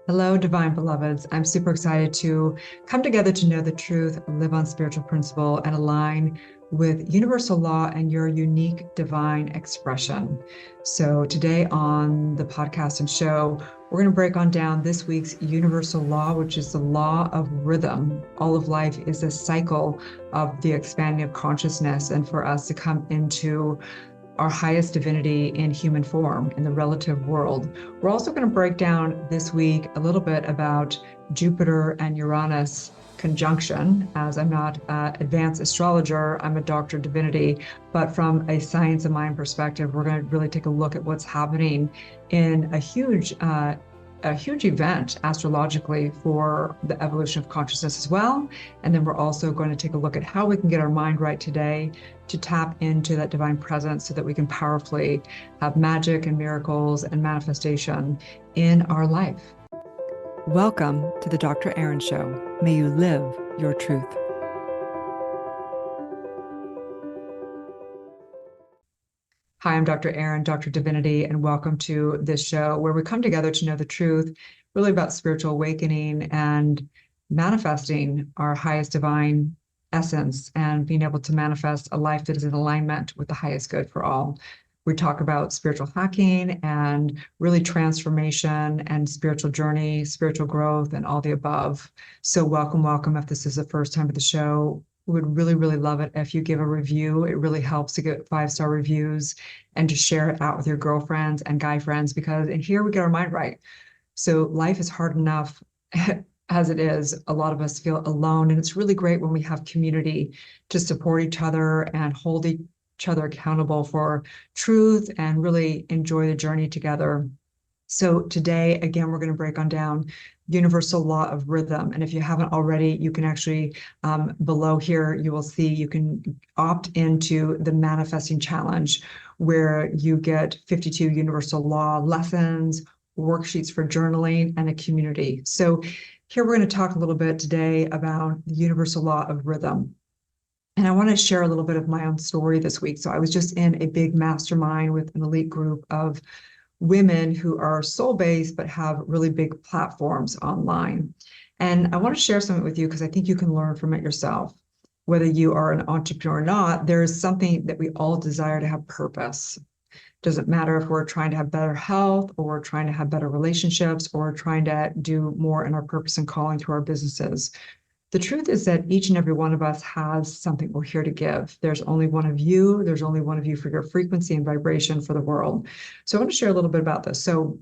Hello, divine beloveds. I'm super excited to come together to know the truth, live on spiritual principle, and align with universal law and your unique divine expression. So, today on the podcast and show, we're going to break on down this week's universal law, which is the law of rhythm. All of life is a cycle of the expanding of consciousness, and for us to come into our highest divinity in human form in the relative world. We're also going to break down this week a little bit about Jupiter and Uranus conjunction. As I'm not an advanced astrologer, I'm a doctor of divinity, but from a science of mind perspective, we're going to really take a look at what's happening in a huge event astrologically for the evolution of consciousness as well. And then we're also going to take a look at how we can get our mind right today to tap into that divine presence so that we can powerfully have magic and miracles and manifestation in our life. Welcome to the Dr. Erin Show. May you live your truth. Hi, I'm Dr. Erin, Dr. Divinity, and welcome to this show where we come together to know the truth, really about spiritual awakening and manifesting our highest divine essence and being able to manifest a life that is in alignment with the highest good for all. We talk about spiritual hacking and really transformation and spiritual journey, spiritual growth, and all the above. So welcome, welcome. If this is the first time of the show, we would really, really love it if you give a review. It really helps to get 5-star reviews and to share it out with your girlfriends and guy friends, because in here we get our mind right. So life is hard enough as it is. A lot of us feel alone, and it's really great when we have community to support each other and hold each other accountable for truth and really enjoy the journey together. So today, again, we're going to break on down universal law of rhythm. And if you haven't already, you can actually, below here, you will see you can opt into the manifesting challenge where you get 52 universal law lessons, worksheets for journaling, and a community. So here we're going to talk a little bit today about the universal law of rhythm. And I want to share a little bit of my own story this week. So I was just in a big mastermind with an elite group of women who are soul-based but have really big platforms online. And I want to share something with you because I think you can learn from it yourself. Whether you are an entrepreneur or not, there is something that we all desire to have purpose. Doesn't matter if we're trying to have better health or we're trying to have better relationships or trying to do more in our purpose and calling through our businesses. The truth is that each and every one of us has something we're here to give. There's only one of you. There's only one of you for your frequency and vibration for the world. So I want to share a little bit about this. So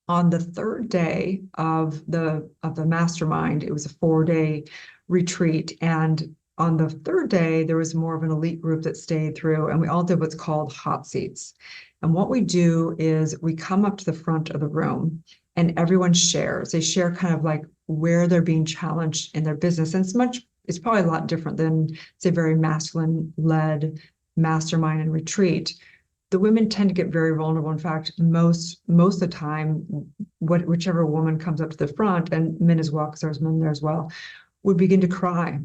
on the third day of the mastermind, it was a 4-day retreat. And on the third day, there was more of an elite group that stayed through, and we all did what's called hot seats. And what we do is we come up to the front of the room and everyone shares. They share kind of like where they're being challenged in their business. And it's probably a lot different than, say, very masculine-led mastermind and retreat. The women tend to get very vulnerable. In fact, most of the time, whichever woman comes up to the front, and men as well, because there's men there as well, would begin to cry,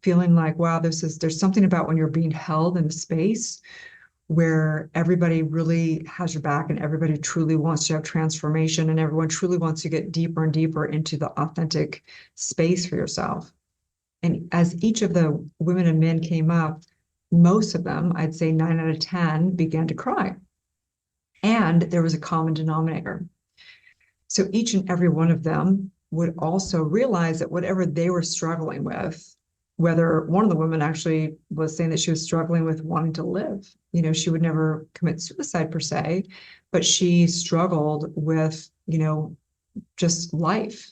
feeling like, wow, there's something about when you're being held in a space where everybody really has your back and everybody truly wants to have transformation and everyone truly wants to get deeper and deeper into the authentic space for yourself. And as each of the women and men came up, most of them, I'd say 9 out of 10, began to cry. And there was a common denominator. So each and every one of them would also realize that whatever they were struggling with, whether one of the women actually was saying that she was struggling with wanting to live. She would never commit suicide per se, but she struggled with, just life.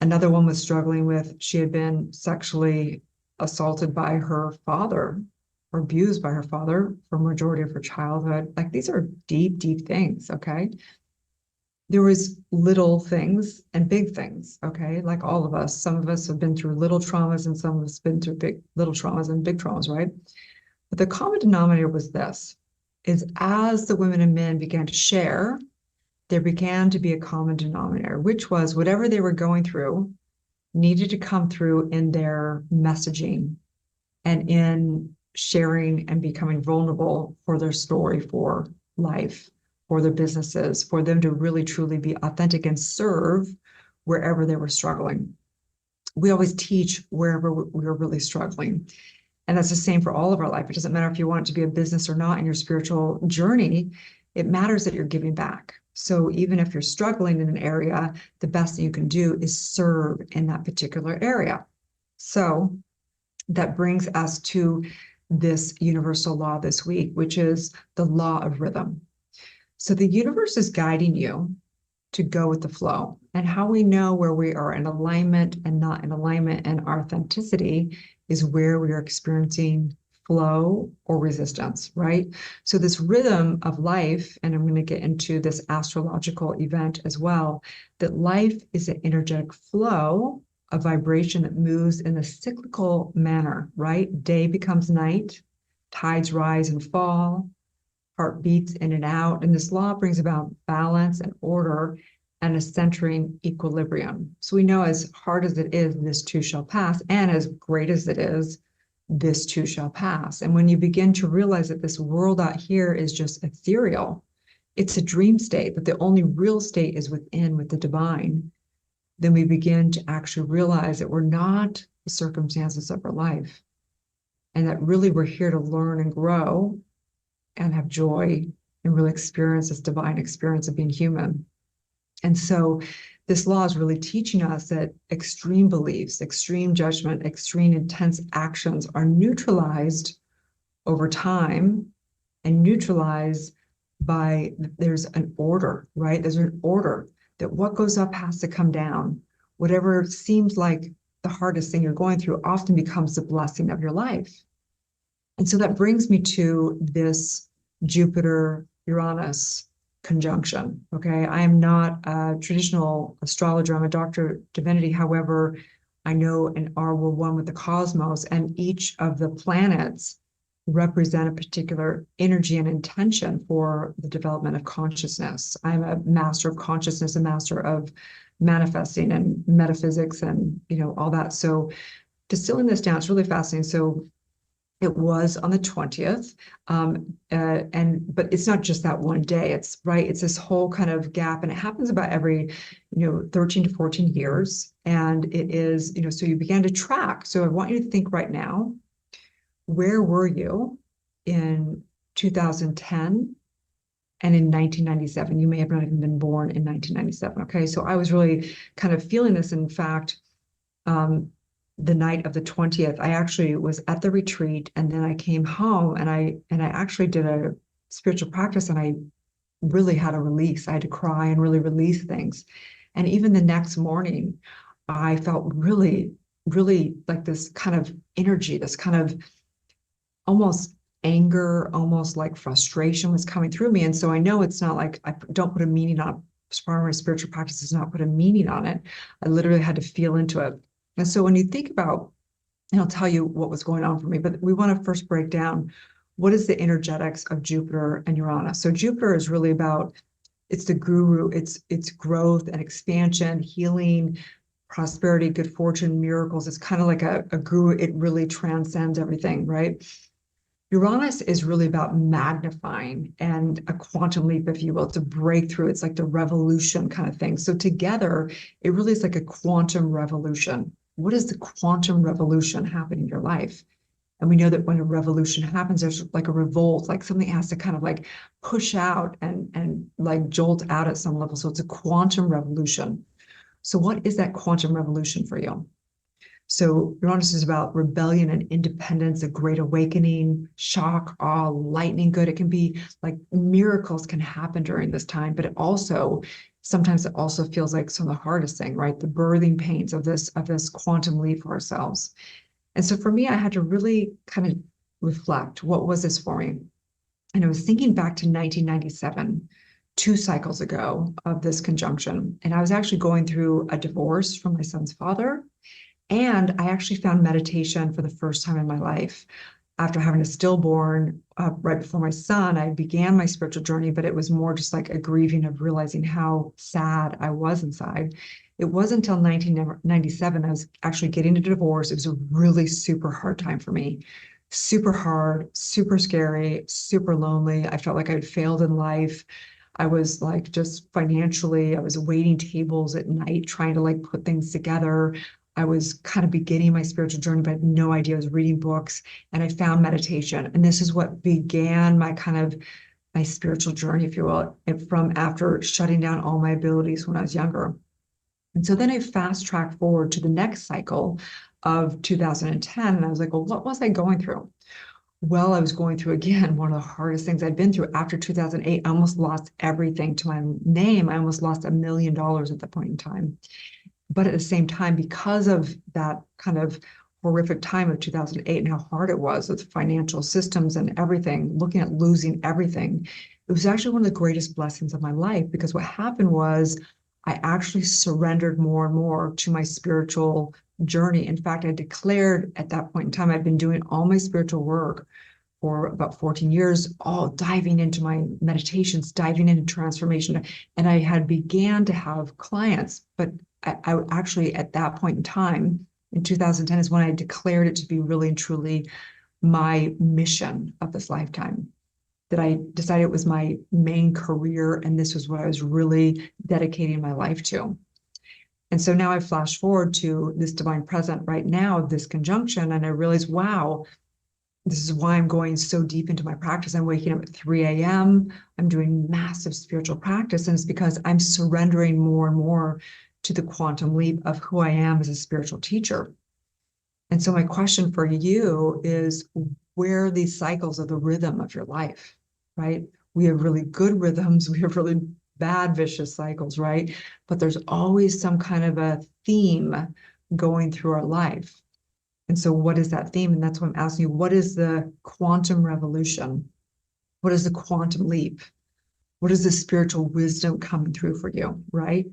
Another one was struggling with, she had been sexually assaulted by her father or abused by her father for majority of her childhood. Like, these are deep, deep things, okay? There was little things and big things, okay? Like all of us. Some of us have been through little traumas and some of us have been through little traumas and big traumas, right? But the common denominator was this, is as the women and men began to share, there began to be a common denominator, which was whatever they were going through needed to come through in their messaging and in sharing and becoming vulnerable for their story for life for their businesses, for them to really truly be authentic and serve wherever they were struggling. We always teach wherever we're really struggling. And that's the same for all of our life. It doesn't matter if you want it to be a business or not in your spiritual journey, it matters that you're giving back. So even if you're struggling in an area, the best that you can do is serve in that particular area. So that brings us to this universal law this week, which is the law of rhythm. So the universe is guiding you to go with the flow. And how we know where we are in alignment and not in alignment and authenticity is where we are experiencing flow or resistance, right? So this rhythm of life, and I'm going to get into this astrological event as well, that life is an energetic flow, a vibration that moves in a cyclical manner, right? Day becomes night, tides rise and fall, heart beats in and out. And this law brings about balance and order and a centering equilibrium. So we know as hard as it is, this too shall pass. And as great as it is, this too shall pass. And when you begin to realize that this world out here is just ethereal, it's a dream state, that the only real state is within with the divine, then we begin to actually realize that we're not the circumstances of our life. And that really we're here to learn and grow and have joy and really experience this divine experience of being human. And so this law is really teaching us that extreme beliefs, extreme judgment, extreme intense actions are neutralized over time and neutralized by, there's an order, right? There's an order that what goes up has to come down. Whatever seems like the hardest thing you're going through often becomes the blessing of your life. And so that brings me to this Jupiter-Uranus conjunction, okay? I am not a traditional astrologer. I'm a doctor of divinity. However, I know and are we're one with the cosmos, and each of the planets represent a particular energy and intention for the development of consciousness. I'm a master of consciousness, a master of manifesting and metaphysics and, all that. So distilling this down, it's really fascinating. So it was on the 20th. But it's not just that one day. It's right. It's this whole kind of gap, and it happens about every, 13 to 14 years. And it is, so you began to track. So I want you to think right now, where were you in 2010 and in 1997? You may have not even been born in 1997. Okay. So I was really kind of feeling this. In fact, the night of the 20th, I actually was at the retreat, and then I came home and I actually did a spiritual practice, and I really had a release. I had to cry and really release things. And even the next morning, I felt really, really like this kind of energy, this kind of almost anger, almost like frustration was coming through me. And so I know it's not like I don't put a meaning on part of my spiritual practice, does not put a meaning on it. I literally had to feel into it. And so when you think about, and I'll tell you what was going on for me, but we want to first break down what is the energetics of Jupiter and Uranus. So Jupiter is really about, it's the guru, it's growth and expansion, healing, prosperity, good fortune, miracles. It's kind of like a guru. It really transcends everything, right? Uranus is really about magnifying and a quantum leap, if you will. It's a breakthrough. It's like the revolution kind of thing. So together, it really is like a quantum revolution. What is the quantum revolution happening in your life? And we know that when a revolution happens, there's like a revolt, like something has to kind of like push out and like jolt out at some level. So it's a quantum revolution. So what is that quantum revolution for you? So Uranus is about rebellion and independence, a great awakening, shock, awe, lightning good. It can be like miracles can happen during this time, but sometimes it also feels like some of the hardest thing, right? The birthing pains of this quantum leap for ourselves. And so for me, I had to really kind of reflect, what was this for me? And I was thinking back to 1997, 2 cycles ago of this conjunction. And I was actually going through a divorce from my son's father. And I actually found meditation for the first time in my life. After having a stillborn right before my son, I began my spiritual journey, but it was more just like a grieving of realizing how sad I was inside. It wasn't until 1997 I was actually getting a divorce. It was a really super hard time for me. Super hard, super scary, super lonely. I felt like I'd failed in life. I was like just financially, I was waiting tables at night trying to like put things together. I was kind of beginning my spiritual journey, but I had no idea. I was reading books and I found meditation. And this is what began my kind of my spiritual journey, if you will, from after shutting down all my abilities when I was younger. And so then I fast tracked forward to the next cycle of 2010. And I was like, well, what was I going through? Well, I was going through, again, one of the hardest things I'd been through. After 2008, I almost lost everything to my name. I almost lost $1 million at that point in time. But at the same time, because of that kind of horrific time of 2008 and how hard it was with financial systems and everything, looking at losing everything, it was actually one of the greatest blessings of my life, because what happened was I actually surrendered more and more to my spiritual journey. In fact, I declared at that point in time, I'd been doing all my spiritual work for about 14 years, all diving into my meditations, diving into transformation. And I had began to have clients, but I actually, at that point in time, in 2010 is when I declared it to be really and truly my mission of this lifetime, that I decided it was my main career and this was what I was really dedicating my life to. And so now I flash forward to this divine present right now, this conjunction, and I realize, wow, this is why I'm going so deep into my practice. I'm waking up at 3 a.m. I'm doing massive spiritual practice. And it's because I'm surrendering more and more to the quantum leap of who I am as a spiritual teacher. And so my question for you is, where are these cycles of the rhythm of your life, right? We have really good rhythms. We have really bad, vicious cycles, right? But there's always some kind of a theme going through our life. And so what is that theme? And that's what I'm asking you. What is the quantum revolution? What is the quantum leap? What is the spiritual wisdom coming through for you, right?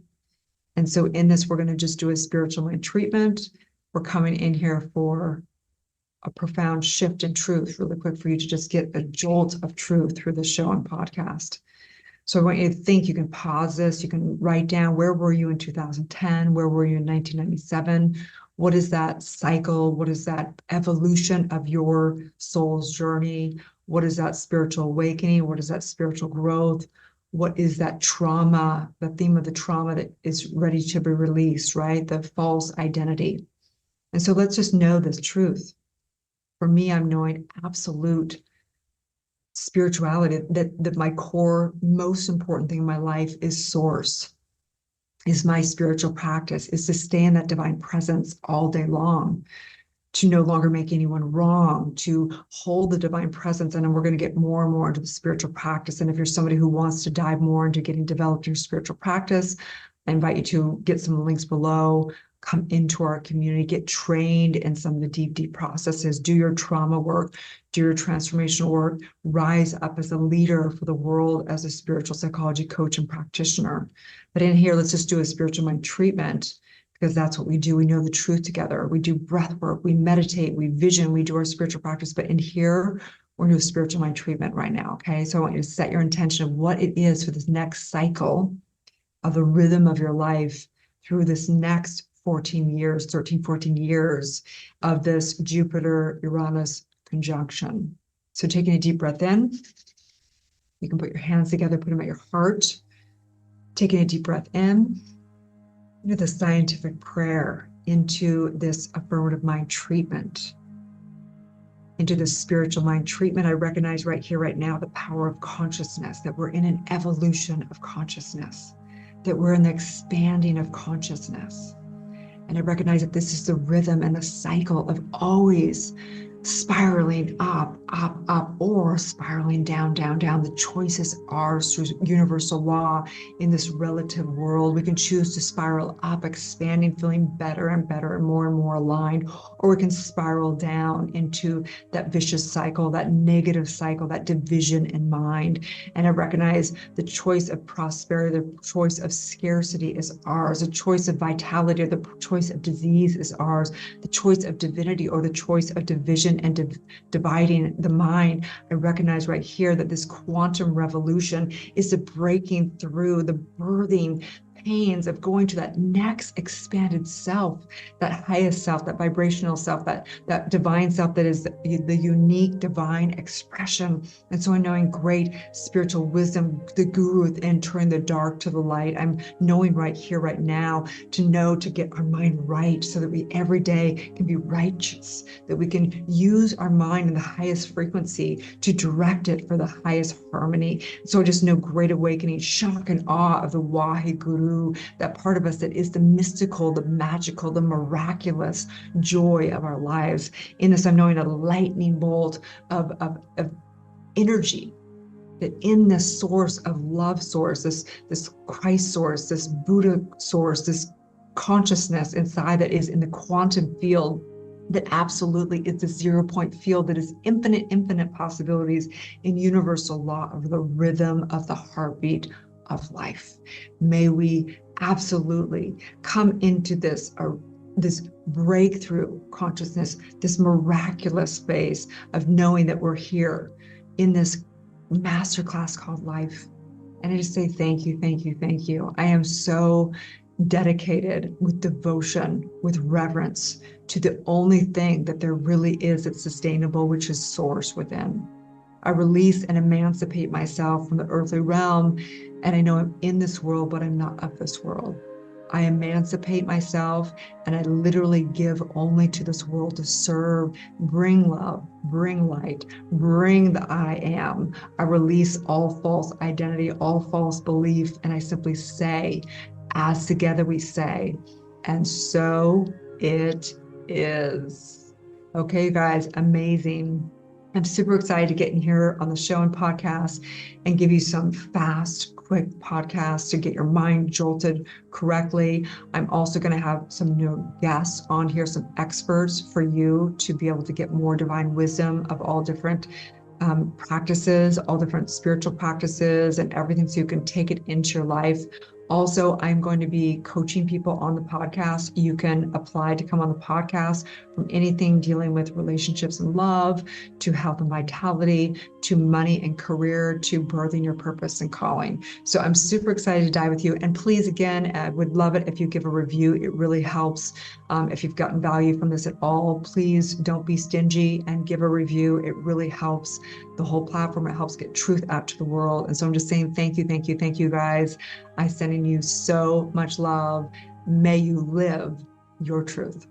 And so in this, we're going to just do a spiritual mind treatment. We're coming in here for a profound shift in truth, really quick, for you to just get a jolt of truth through the show and podcast. So I want you to think, you can pause this, you can write down, where were you in 2010? Where were you in 1997? What is that cycle? What is that evolution of your soul's journey? What is that spiritual awakening? What is that spiritual growth? What is that trauma, the theme of the trauma that is ready to be released, right? The false identity. And so let's just know this truth. For me, I'm knowing absolute spirituality, that my core, most important thing in my life is source, is my spiritual practice, is to stay in that divine presence all day long, to no longer make anyone wrong, to hold the divine presence. And then we're going to get more and more into the spiritual practice. And if you're somebody who wants to dive more into getting developed in your spiritual practice, I invite you to get some links below, come into our community, get trained in some of the deep, deep processes, do your trauma work, do your transformational work, rise up as a leader for the world as a spiritual psychology coach and practitioner. But in here, let's just do a spiritual mind treatment, because that's what we do. We know the truth together. We do breath work, we meditate, we vision, we do our spiritual practice. But in here, we're going to do a spiritual mind treatment right now, okay? So I want you to set your intention of what it is for this next cycle of the rhythm of your life through this next 14 years of this Jupiter-Uranus conjunction. So taking a deep breath in, you can put your hands together, put them at your heart. Taking a deep breath in, into the scientific prayer, into this affirmative mind treatment, into this spiritual mind treatment. I recognize right here, right now, the power of consciousness, that we're in an evolution of consciousness, that we're in the expanding of consciousness. And I recognize that this is the rhythm and the cycle of always spiraling up, up, up, or spiraling down, down, down. The choice is ours through universal law in this relative world. We can choose to spiral up, expanding, feeling better and better and more aligned, or we can spiral down into that vicious cycle, that negative cycle, that division in mind. And I recognize the choice of prosperity, the choice of scarcity is ours. The choice of vitality or the choice of disease is ours. The choice of divinity or the choice of division and dividing the mind. I recognize right here that this quantum revolution is the breaking through, the birthing pains of going to that next expanded self, that highest self, that vibrational self, that divine self that is the unique divine expression. And so I'm knowing great spiritual wisdom, the guru within, turn the dark to the light. I'm knowing right here, right now, to get our mind right so that we every day can be righteous, that we can use our mind in the highest frequency to direct it for the highest harmony. So I just know great awakening, shock and awe of the Waheguru, that part of us that is the mystical, the magical, the miraculous joy of our lives. In this, I'm knowing a lightning bolt of energy, that in this source of love source, this Christ source, this Buddha source, this consciousness inside that is in the quantum field, that absolutely is the 0 point field that is infinite possibilities in universal law of the rhythm of the heartbeat of life. May we absolutely come into this breakthrough consciousness, this miraculous space of knowing that we're here in this masterclass called life. And I just say thank you, thank you, thank you. I am so dedicated with devotion, with reverence to the only thing that there really is that's sustainable, which is source within. I release and emancipate myself from the earthly realm, and I know I'm in this world, but I'm not of this world. I emancipate myself, and I literally give only to this world to serve, bring love, bring light, bring the I am. I release all false identity, all false belief, and I simply say, as together we say, and so it is. Okay, guys, amazing. I'm super excited to get in here on the show and podcast and give you some fast, quick podcasts to get your mind jolted correctly. I'm also going to have some new guests on here, some experts for you to be able to get more divine wisdom of all different practices, all different spiritual practices and everything, so you can take it into your life. Also, I'm going to be coaching people on the podcast. You can apply to come on the podcast from anything dealing with relationships and love, to health and vitality, to money and career, to birthing your purpose and calling. So I'm super excited to dive with you. And please, again, I would love it if you give a review. It really helps. If you've gotten value from this at all, please don't be stingy and give a review. It really helps the whole platform. It helps get truth out to the world. And so I'm just saying thank you, thank you, thank you, guys. I'm sending you so much love. May you live your truth.